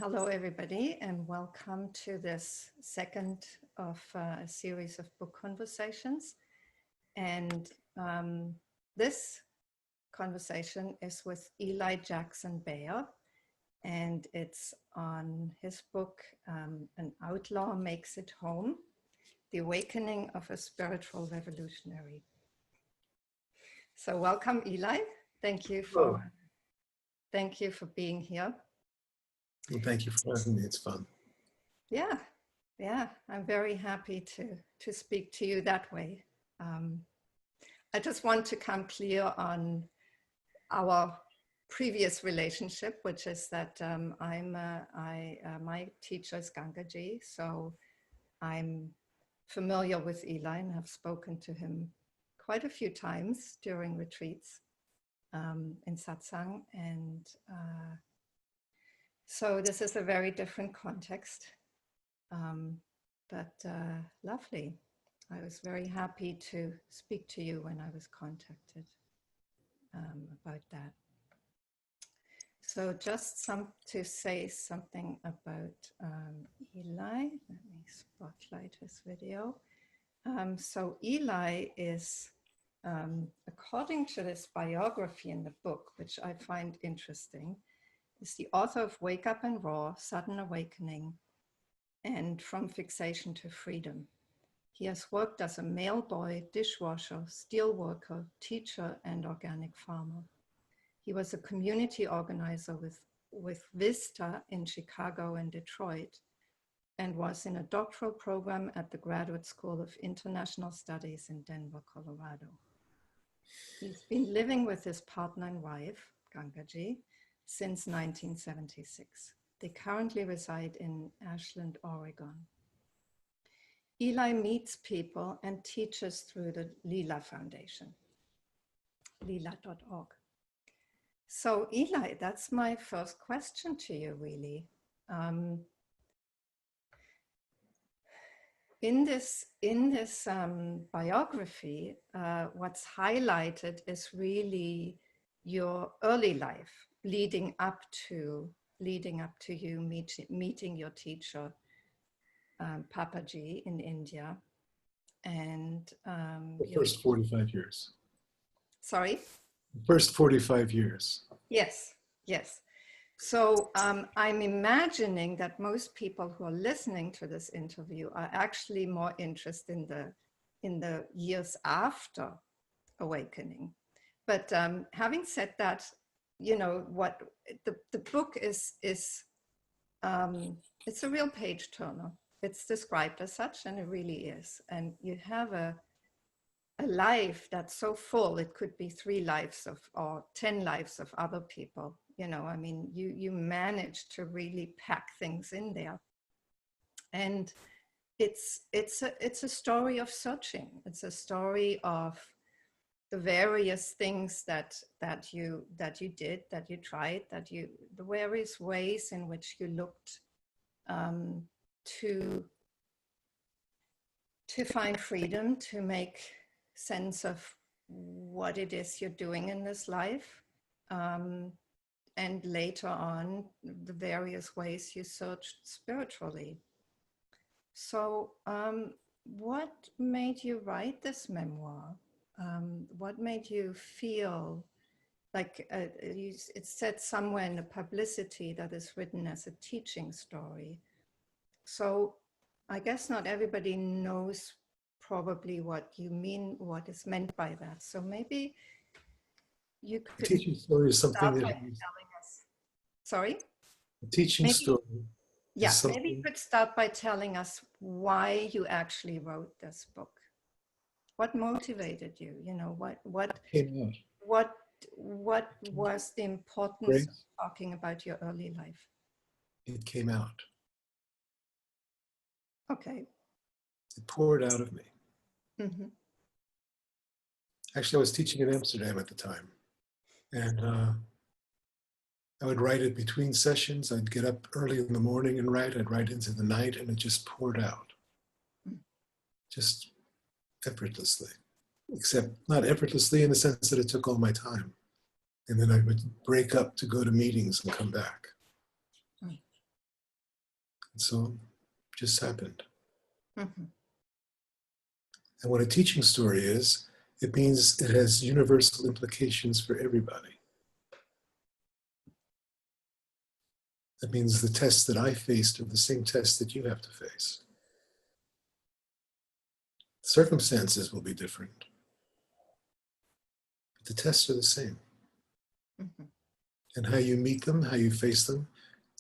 Hello, everybody, and welcome to this second of a series of book conversations. And this conversation is with Eli Jaxon-Bear, and it's on his book, An Outlaw Makes It Home, The Awakening of a Spiritual Revolutionary. So welcome, Eli. Thank you for being here. Well, thank you for having me. It's fun. Yeah, I'm very happy to speak to you that way. I just want to come clear on our previous relationship, which is that my teacher is Gangaji, so I'm familiar with Eli and have spoken to him quite a few times during retreats in satsang, and so this is a very different context, but lovely. I was very happy to speak to you when I was contacted about that. So just to say something about Eli. Let me spotlight his video. So Eli is, according to this biography in the book, which I find interesting, is the author of Wake Up and Raw, Sudden Awakening, and From Fixation to Freedom. He has worked as a mail boy, dishwasher, steel worker, teacher, and organic farmer. He was a community organizer with Vista in Chicago and Detroit, and was in a doctoral program at the Graduate School of International Studies in Denver, Colorado. He's been living with his partner and wife, Gangaji, since 1976. They currently reside in Ashland, Oregon. Eli meets people and teaches through the Lila Foundation, lila.org. So Eli, that's my first question to you, really. In this biography, what's highlighted is really your early life, leading up to you meeting your teacher, Papaji in India, and the first 45 years. Sorry? The first 45 years. Yes. So I'm imagining that most people who are listening to this interview are actually more interested in the years after awakening. But having said that, you know what the book is it's a real page turner. It's described as such, and it really is. And you have a life that's so full. It could be 3 lives or 10 lives of other people. You know, I mean, you manage to really pack things in there. And it's a story of searching. It's a story of the various things that you did, that you tried, the various ways in which you looked to find freedom, to make sense of what it is you're doing in this life, and later on the various ways you searched spiritually. So what made you write this memoir? What made you feel like, it said somewhere in the publicity that is written as a teaching story. So I guess not everybody knows probably what you mean, what is meant by that. So maybe you could... A teaching story is something that... telling us. Sorry? A teaching story. Yeah, maybe you could start by telling us why you actually wrote this book. What motivated you? You know, what was the importance of talking about your early life? It came out. Okay. It poured out of me. Mm-hmm. Actually, I was teaching in Amsterdam at the time, and I would write it between sessions. I'd get up early in the morning and write. I'd write into the night, and it just poured out. Just effortlessly. Except not effortlessly in the sense that it took all my time. And then I would break up to go to meetings and come back. So it just happened. Mm-hmm. And what a teaching story is, it means it has universal implications for everybody. That means the tests that I faced are the same tests that you have to face. Circumstances will be different, but the tests are the same. Mm-hmm. And how you meet them, how you face them,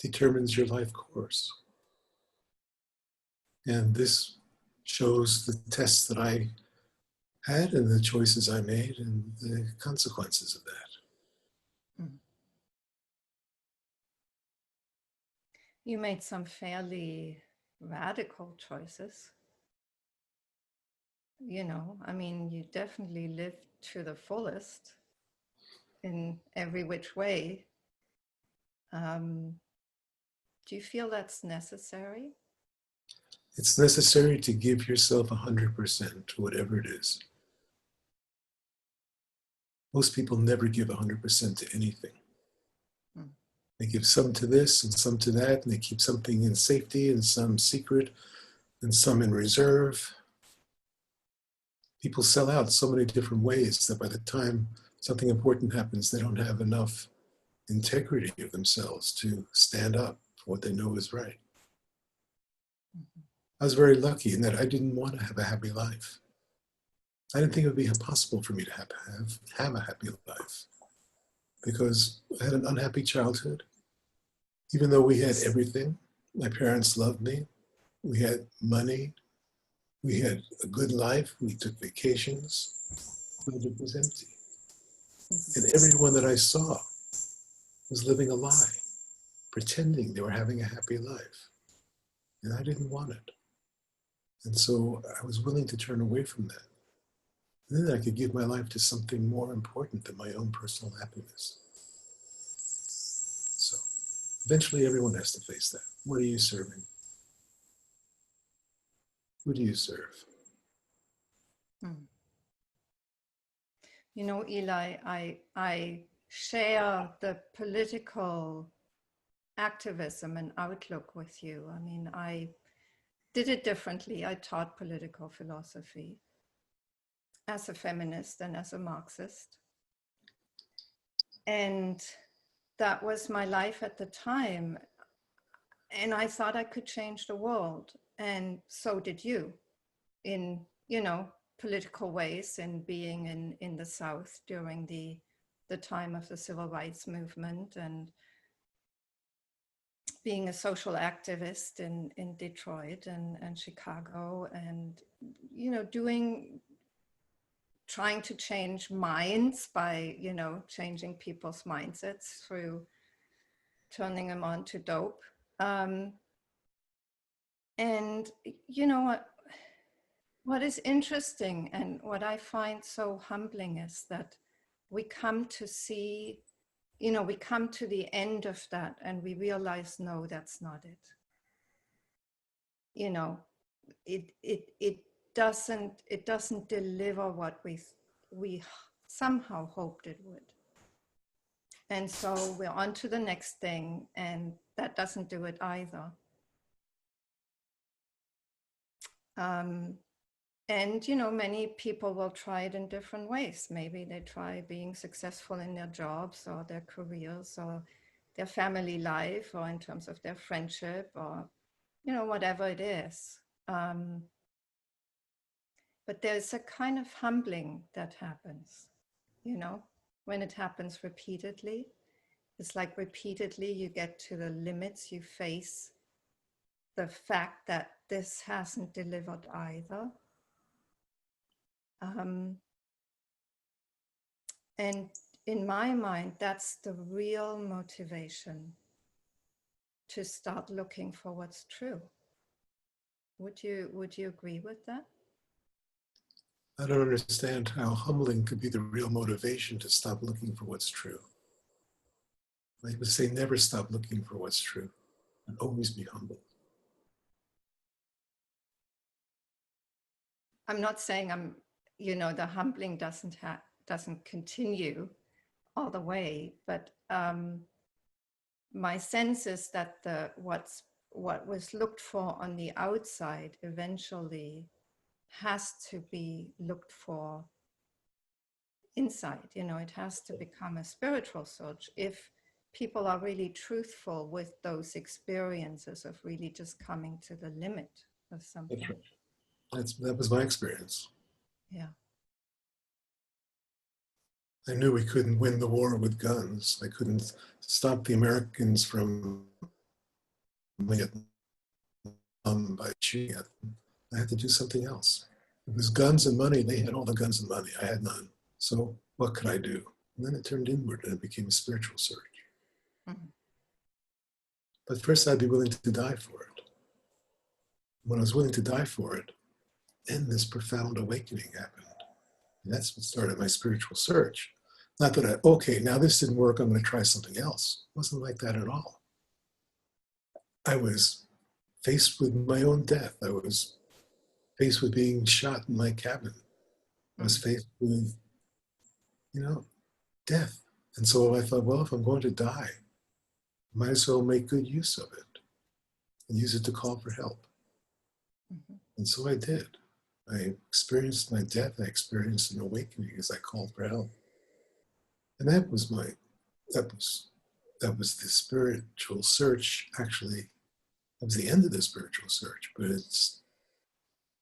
determines your life course. And this shows the tests that I had and the choices I made and the consequences of that. Mm. You made some fairly radical choices. You know, I mean, you definitely lived to the fullest in every which way. Do you feel that's necessary? It's necessary to give yourself 100% to whatever it is. Most people never give 100% to anything. Mm. They give some to this and some to that, and they keep something in safety and some secret and some in reserve. People sell out so many different ways that by the time something important happens, they don't have enough integrity of themselves to stand up for what they know is right. Mm-hmm. I was very lucky in that I didn't want to have a happy life. I didn't think it would be possible for me to have a happy life because I had an unhappy childhood. Even though we had everything, my parents loved me, we had money, we had a good life, we took vacations, but it was empty. Mm-hmm. And everyone that I saw was living a lie, pretending they were having a happy life. And I didn't want it. And so I was willing to turn away from that. And then I could give my life to something more important than my own personal happiness. So eventually everyone has to face that. What are you serving? Who do you serve? Mm. You know, Eli, I share the political activism and outlook with you. I mean, I did it differently. I taught political philosophy as a feminist and as a Marxist. And that was my life at the time. And I thought I could change the world. And so did you in, you know, political ways and being in the South during the time of the civil rights movement and being a social activist in Detroit and Chicago and, you know, trying to change minds by, you know, changing people's mindsets through turning them on to dope. And, you know, what is interesting and what I find so humbling is that we come to see, you know, we come to the end of that and we realize, no, that's not it. You know, it doesn't deliver what we somehow hoped it would. And so we're on to the next thing, and that doesn't do it either. And, you know, many people will try it in different ways. Maybe they try being successful in their jobs or their careers or their family life or in terms of their friendship or, you know, whatever it is. But there's a kind of humbling that happens, you know, when it happens repeatedly. It's like repeatedly you get to the limits, you face the fact that this hasn't delivered either. And in my mind, that's the real motivation to start looking for what's true. Would you agree with that? I don't understand how humbling could be the real motivation to stop looking for what's true. I would say never stop looking for what's true and always be humble. I'm not saying you know, the humbling doesn't continue all the way, but my sense is that what's what was looked for on the outside eventually has to be looked for inside. You know, it has to become a spiritual search if people are really truthful with those experiences of really just coming to the limit of something. That's right. That was my experience. Yeah. I knew we couldn't win the war with guns. I couldn't stop the Americans from getting by shooting at them. I had to do something else. It was guns and money. They had all the guns and money. I had none. So what could I do? And then it turned inward and it became a spiritual search. Mm-hmm. But first I'd be willing to die for it. When I was willing to die for it, then this profound awakening happened. And that's what started my spiritual search. Not that okay, now this didn't work, I'm going to try something else. It wasn't like that at all. I was faced with my own death. I was faced with being shot in my cabin. I was faced with, death. And so I thought, well, if I'm going to die, I might as well make good use of it and use it to call for help. Mm-hmm. And so I did. I experienced my death. I experienced an awakening as I called for help. And that was the spiritual search. Actually, that was the end of the spiritual search, but it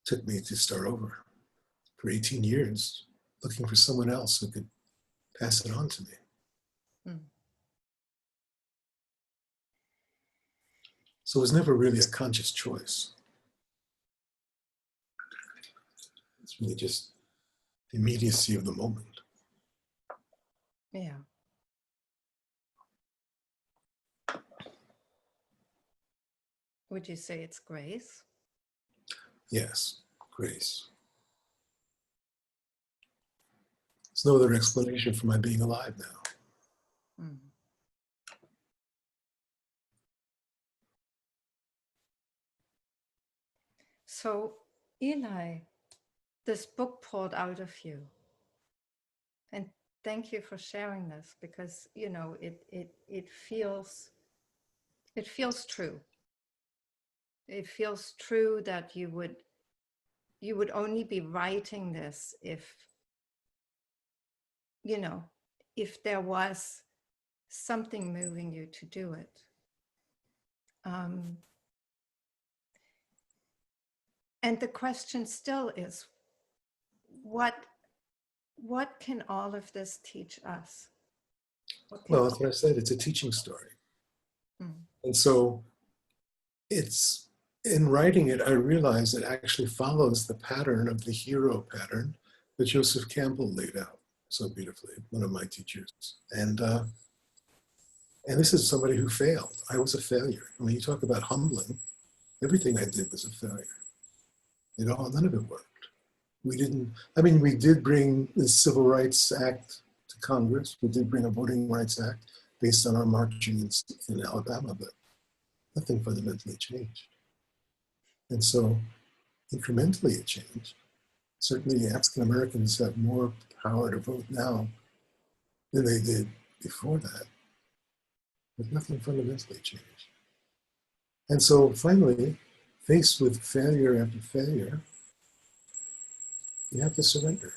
took me to start over for 18 years, looking for someone else who could pass it on to me. Mm. So it was never really a conscious choice. It's really just the immediacy of the moment. Yeah. Would you say it's grace? Yes, grace. There's no other explanation for my being alive now. Mm. So, Eli, this book poured out of you. And thank you for sharing this because, it feels true. It feels true that you would only be writing this if there was something moving you to do it. And the question still is, what can all of this teach us? Well, as I said, it's a teaching story. Mm. And so it's, in writing it, I realized it actually follows the pattern of the hero pattern that Joseph Campbell laid out so beautifully, one of my teachers. And this is somebody who failed. I was a failure. When you talk about humbling, everything I did was a failure. None of it worked. We did bring the Civil Rights Act to Congress. We did bring a Voting Rights Act based on our marching in Alabama, but nothing fundamentally changed. And so incrementally it changed. Certainly African Americans have more power to vote now than they did before that, but nothing fundamentally changed. And so finally, faced with failure after failure, you have to surrender.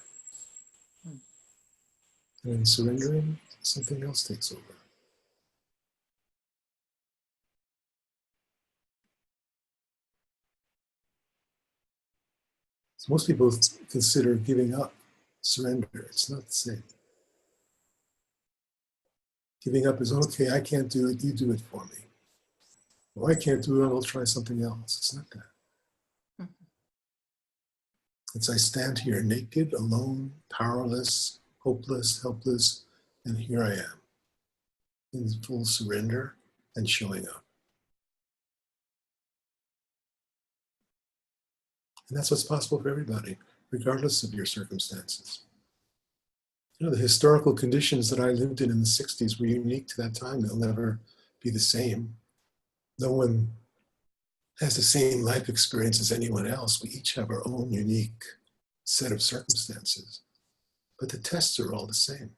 And in surrendering, something else takes over. So most people consider giving up surrender. It's not the same. Giving up is, okay, I can't do it, you do it for me. Or I can't do it, I'll try something else. It's not that. Mm-hmm. It's I stand here naked, alone, powerless, hopeless, helpless, and here I am in full surrender and showing up. And that's what's possible for everybody, regardless of your circumstances. The historical conditions that I lived in the 60s were unique to that time. They'll never be the same. No one has the same life experience as anyone else. We each have our own unique set of circumstances. But the tests are all the same.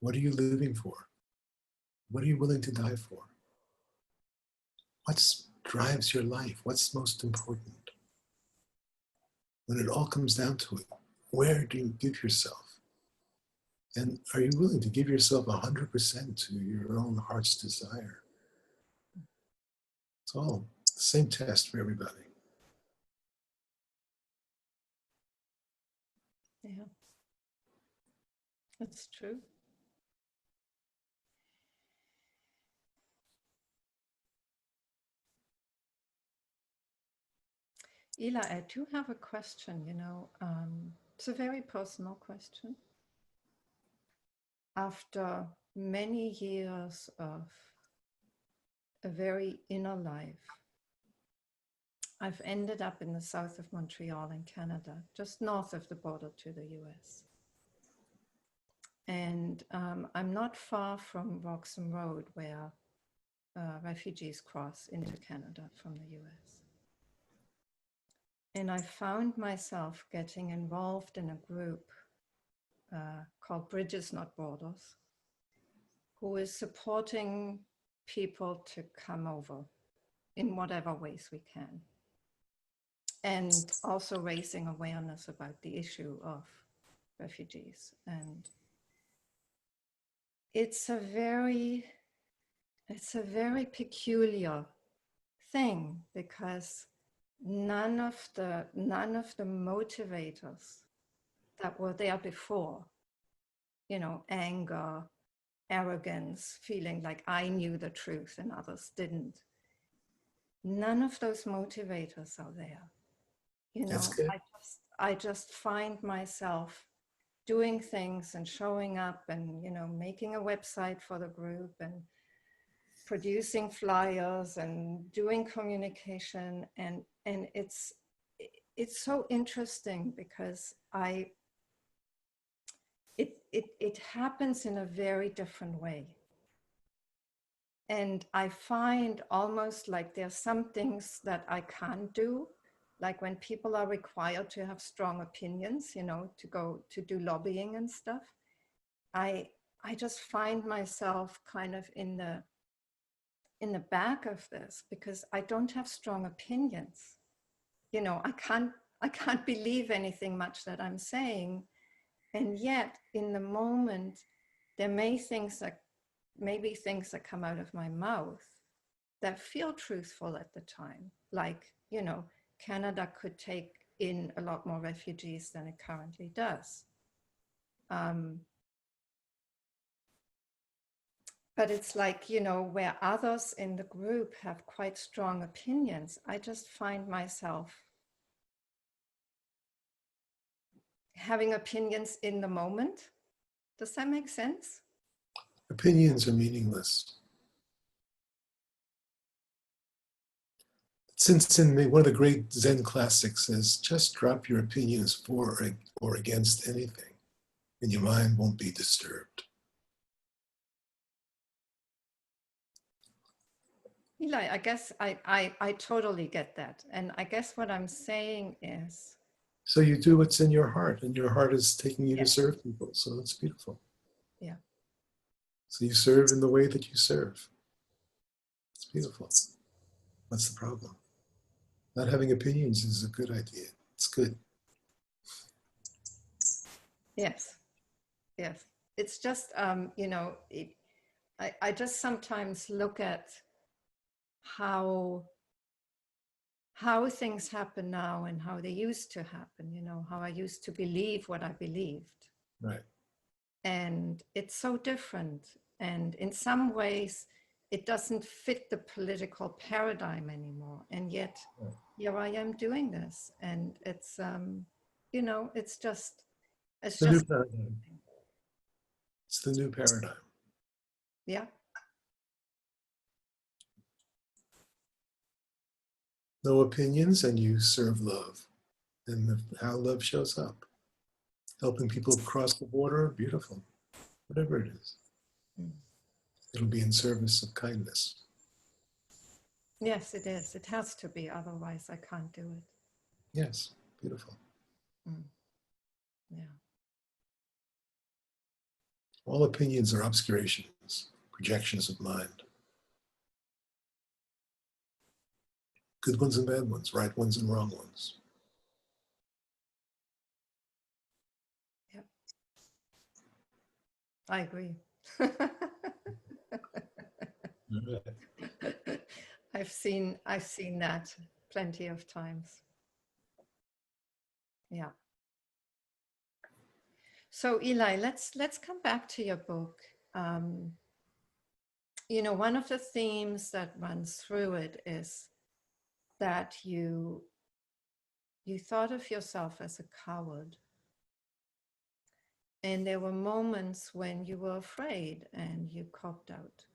What are you living for? What are you willing to die for? What's drives your life? What's most important? When it all comes down to it, where do you give yourself? And are you willing to give yourself 100% to your own heart's desire? It's all the same test for everybody. Yeah, that's true. Eli, I do have a question, it's a very personal question. After many years of a very inner life, I've ended up in the south of Montreal in Canada, just north of the border to the US. And I'm not far from Roxham Road, where refugees cross into Canada from the US. And I found myself getting involved in a group called Bridges Not Borders, who is supporting people to come over in whatever ways we can. And also raising awareness about the issue of refugees. And it's a very peculiar thing, because none of the motivators that were there before, anger, arrogance, feeling like I knew the truth and others didn't, none of those motivators are there. That's good. I just find myself doing things and showing up and, making a website for the group and producing flyers and doing communication. And it's so interesting, because it happens in a very different way. And I find almost like there's some things that I can't do, like when people are required to have strong opinions, to go to do lobbying and stuff. I just find myself kind of in the back of this, because I don't have strong opinions. I can't believe anything much that I'm saying. And yet in the moment, there may be things that come out of my mouth that feel truthful at the time. Like, Canada could take in a lot more refugees than it currently does. But it's like, where others in the group have quite strong opinions, I just find myself having opinions in the moment. Does that make sense? Opinions are meaningless. Since one of the great Zen classics says, just drop your opinions for or against anything, and your mind won't be disturbed. Eli, I guess I totally get that. And I guess what I'm saying is... So you do what's in your heart, and your heart is taking you to Yes. serve people. So it's beautiful. Yeah. So you serve in the way that you serve. It's beautiful. What's the problem? Not having opinions is a good idea. It's good. Yes. Yes. It's just, I just sometimes look at how things happen now and how they used to happen, how I used to believe what I believed. Right. And it's so different. And in some ways, it doesn't fit the political paradigm anymore. And yet, here I am doing this. And it's, it's just... It's the new paradigm. It's the new paradigm. Yeah. No opinions, and you serve love. And how love shows up. Helping people cross the border, beautiful. Whatever it is. It'll be in service of kindness. Yes, it is. It has to be. Otherwise, I can't do it. Yes, beautiful. Yeah. All opinions are obscurations, projections of mind. good ones and bad ones, right ones and wrong ones. Yep. I agree. I've seen that plenty of times. Yeah. So Eli, let's come back to your book. You know, one of the themes that runs through it is that you thought of yourself as a coward. And there were moments when you were afraid and you copped out.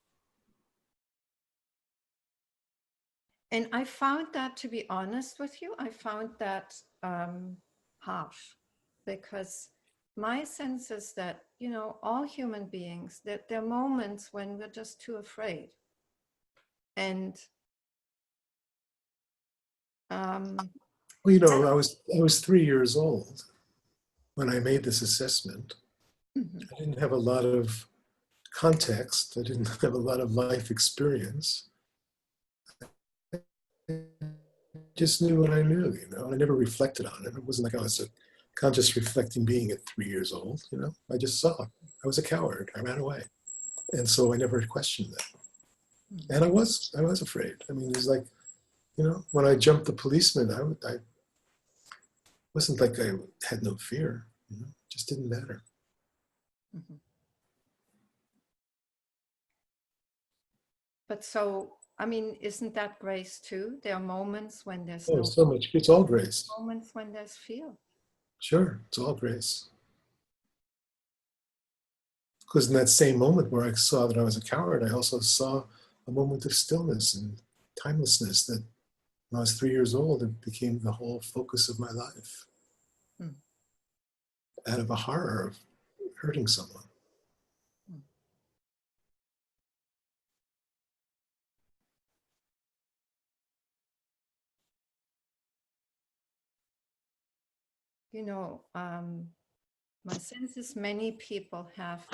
And I found that, to be honest with you, I found that harsh, because my sense is that, you know, all human beings, that there are moments when we're just too afraid. And well, you know, I was 3 years old when I made this assessment. mm-hmm. I didn't have a lot of context. I didn't have a lot of life experience. I just knew what I knew, you know. I never reflected on it. It wasn't like I was a conscious reflecting being at 3 years old, you know. I just saw I was a coward. I ran away. And so I never questioned that. Mm-hmm. And I was afraid. I mean, it was like, you know, when I jumped the policeman, I wasn't like I had no fear, you know, it just didn't matter. Mm-hmm. But so, I mean, isn't that grace too? There are moments when there's no so much. It's all grace. moments when there's fear. Sure, it's all grace. Because in that same moment where I saw that I was a coward, I also saw a moment of stillness and timelessness that when I was 3 years old, it became the whole focus of my life. Mm. Out of a horror of hurting someone. Mm. You know, my sense is many people have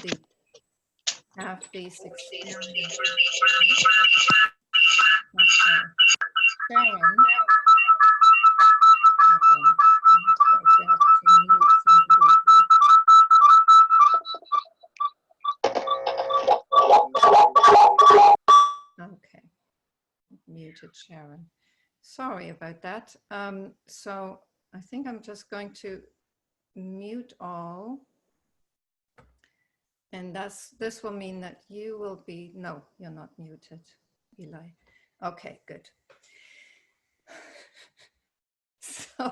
these experiences. Okay. Sharon. Okay, muted Sharon. Sorry about that. So I think I'm just going to mute all. And this will mean that you will be, no, you're not muted, Eli. Okay, good. So,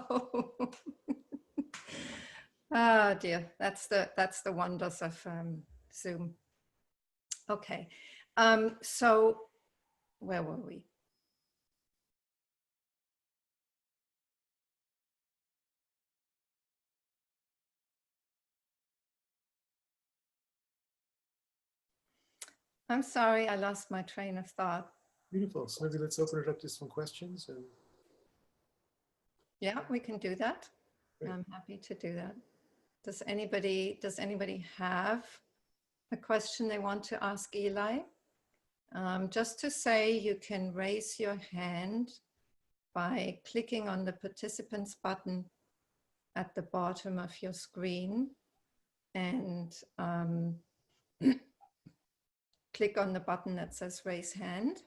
oh dear, that's the wonders of Zoom. Okay, so where were we? I'm sorry, I lost my train of thought. Beautiful. So maybe let's open it up to some questions. And yeah, we can do that. Great. I'm happy to do that. Does anybody have a question they want to ask Eli? Just to say, you can raise your hand by clicking on the participants button at the bottom of your screen and click on the button that says raise hand.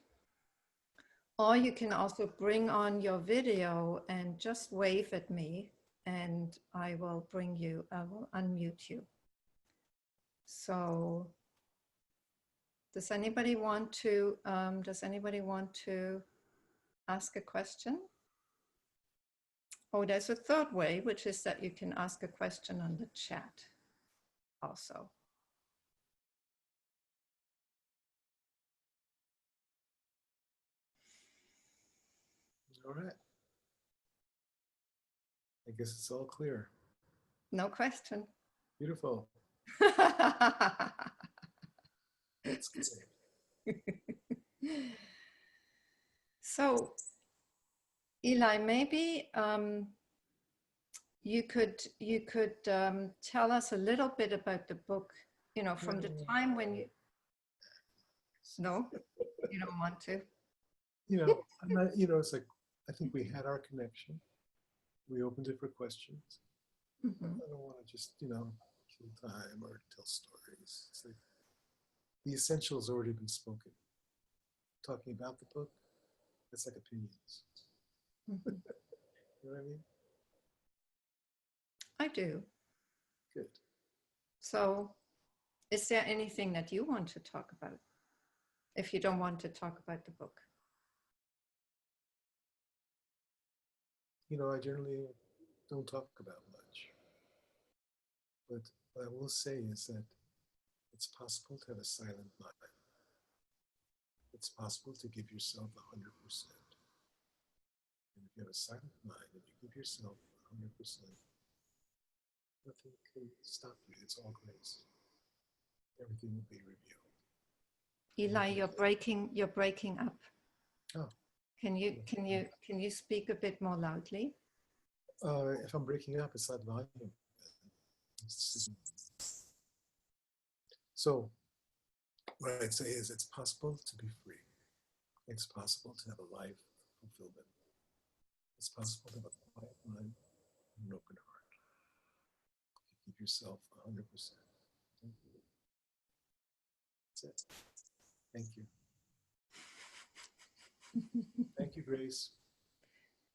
Or you can also bring on your video and just wave at me and I will unmute you. So does anybody want to ask a question? Oh, there's a third way, which is that you can ask a question on the chat also. all right. I guess it's all clear. No question. Beautiful. That's good. So, Eli, maybe you could tell us a little bit about the book, you know, from the time when you, no, you don't want to. You know, I'm not, you know, it's like I think we had our connection. We opened it for questions. Mm-hmm. I don't want to just, kill time or tell stories. It's like the essential has already been spoken. Talking about the book, it's like opinions. Mm-hmm. You know what I mean? I do. Good. So, is there anything that you want to talk about if you don't want to talk about the book? I generally don't talk about much. But what I will say is that it's possible to have a silent mind. It's possible to give yourself 100%. And if you have a silent mind and you give yourself 100%, nothing can stop you. It's all grace. Everything will be revealed. Eli, you're breaking up. Oh. Can you speak a bit more loudly? If I'm breaking up, it's not volume. So what I'd say is it's possible to be free. It's possible to have a life of fulfillment. It's possible to have a quiet mind and an open heart. You give yourself 100%. That's it. Thank you. Thank you, Grace.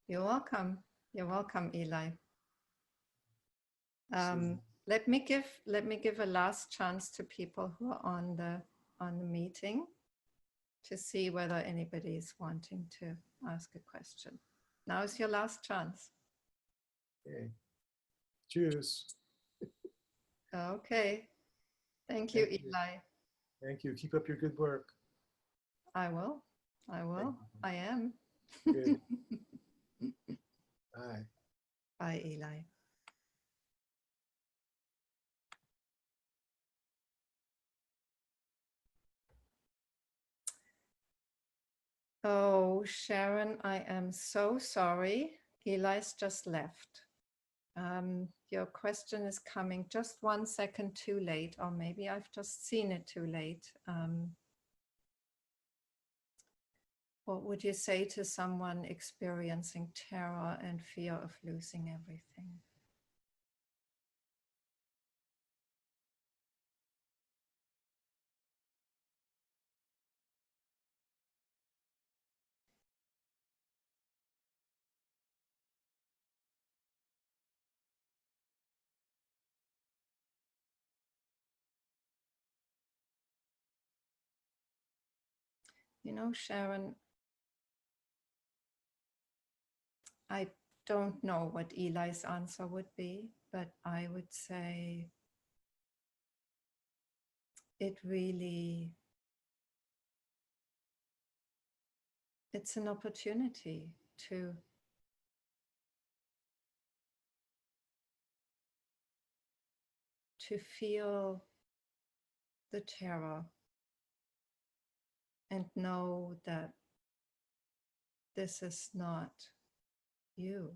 You're welcome. You're welcome, Eli. Let me give a last chance to people who are on the meeting to see whether anybody is wanting to ask a question. Now is your last chance. Okay. Cheers. Okay. Thank you, Eli. Thank you. Keep up your good work. I will. I am. Good. Bye. Bye, Eli. Oh, Sharon, I am so sorry. Eli's just left. Your question is coming just 1 second too late, or maybe I've just seen it too late. What would you say to someone experiencing terror and fear of losing everything? Sharon, I don't know what Eli's answer would be, but I would say it's an opportunity to feel the terror and know that this is not you.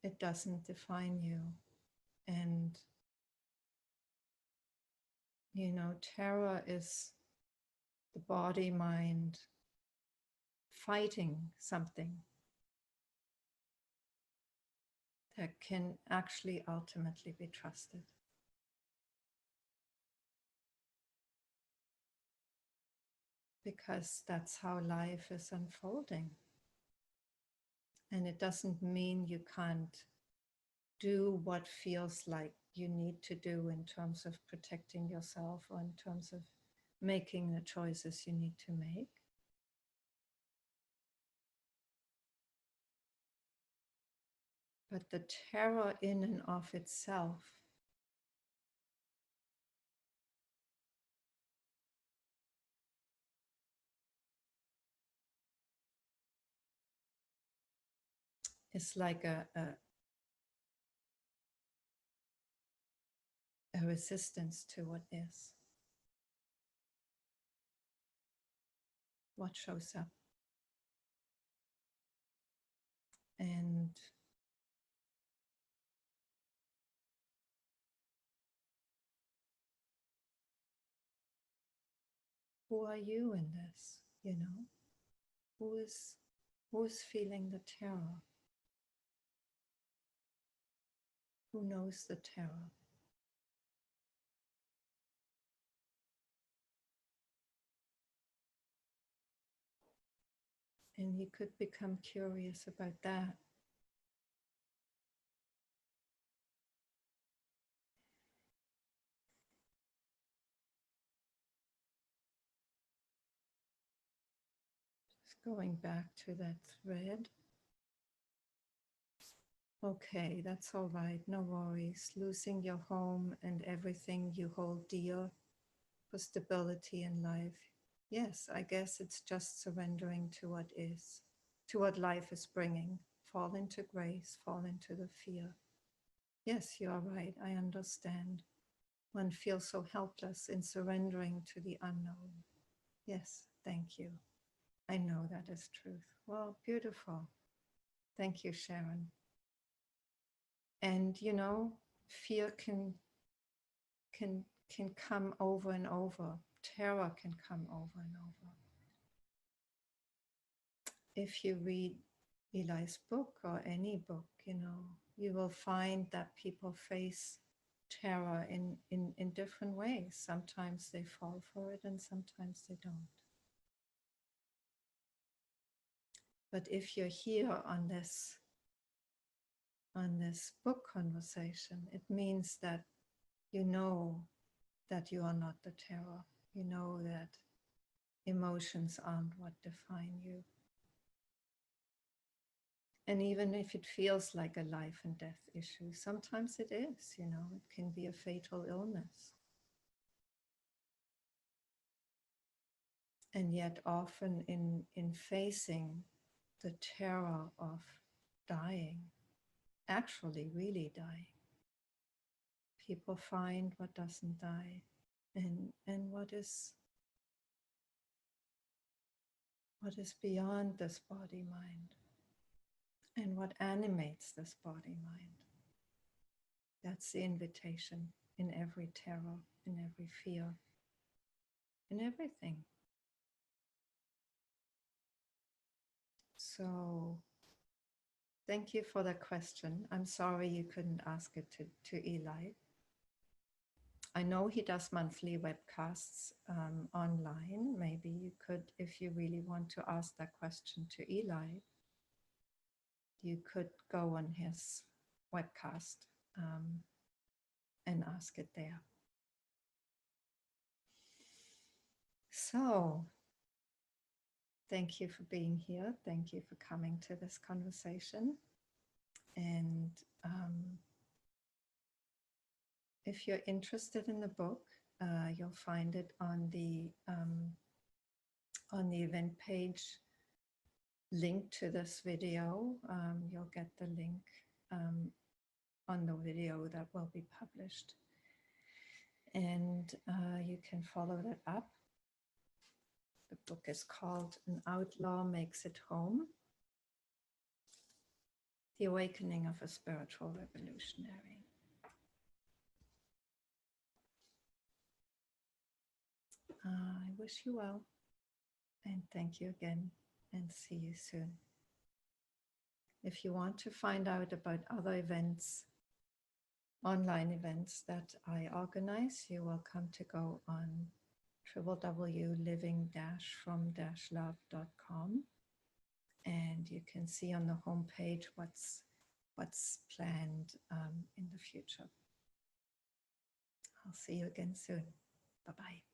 It doesn't define you. And, terror is the body, mind fighting something that can actually ultimately be trusted. Because that's how life is unfolding. And it doesn't mean you can't do what feels like you need to do in terms of protecting yourself or in terms of making the choices you need to make. But the terror in and of itself is like a resistance to what is, what shows up. And who are you in this? You know, who is feeling the terror? Who knows the terror? And you could become curious about that. Just going back to that thread. Okay, that's all right, no worries. Losing your home and everything you hold dear for stability in life. Yes, I guess it's just surrendering to what is, to what life is bringing. Fall into grace, fall into the fear. Yes, you are right, I understand. One feels so helpless in surrendering to the unknown. Yes, thank you. I know that is truth. Well, beautiful. Thank you, Sharon. And you know, fear can come over and over. Terror can come over and over. If you read Eli's book or any book, you know, you will find that people face terror in different ways. Sometimes they fall for it and sometimes they don't. But if you're here on this book conversation, it means that you know that you are not the terror. You know that emotions aren't what define you. And even if it feels like a life and death issue, sometimes it is, you know, it can be a fatal illness. And yet often in facing the terror of dying, actually really dying, people find what doesn't die and what is beyond this body mind and what animates this body mind. That's the invitation in every terror, in every fear, in everything. So thank you for the question. I'm sorry you couldn't ask it to Eli. I know he does monthly webcasts online. Maybe you could, if you really want to ask that question to Eli, you could go on his webcast and ask it there. So, thank you for being here. Thank you for coming to this conversation. And if you're interested in the book, you'll find it on the event page linked to this video. You'll get the link on the video that will be published. And you can follow that up. The book is called An Outlaw Makes It Home: The Awakening of a Spiritual Revolutionary. I wish you well, and thank you again, and see you soon. If you want to find out about other events, online events that I organize, you're welcome to go on www.living-from-love.com, and you can see on the homepage what's planned in the future. I'll see you again soon. Bye-bye.